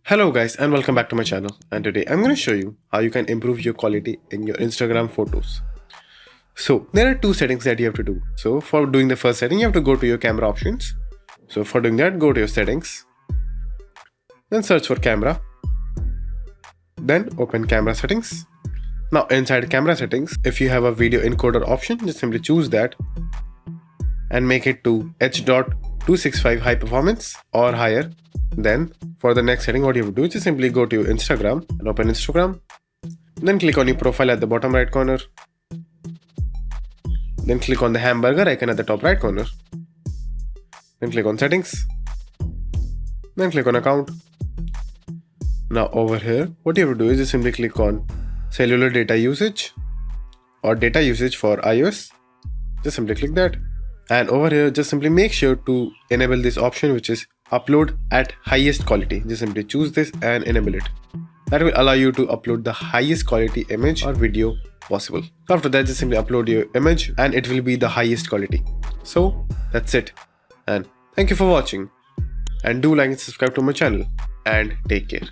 Hello guys and welcome back to my channel, and today I'm going to show you how you can improve your quality in your Instagram photos. So there are two settings that you have to do. So for doing the first setting, you have to go to your camera options. So for doing that, go to your settings, then search for camera, then open camera settings. Now inside camera settings, if you have a video encoder option, just simply choose that and make it to H.265 high performance or higher. Then for the next setting, what you have to do is just simply go to your Instagram and open Instagram. Then click on your profile at the bottom right corner. Then click on the hamburger icon at the top right corner. Then click on settings. Then click on account. Now over here, what you have to do is just simply click on cellular data usage or data usage for iOS. Just simply click that. And over here, just simply make sure to enable this option, which is upload at highest quality. Just simply choose this and enable it. That will allow you to upload the highest quality image or video possible. So after that, just simply upload your image and it will be the highest quality. So that's it. And thank you for watching. And do like and subscribe to my channel. And take care.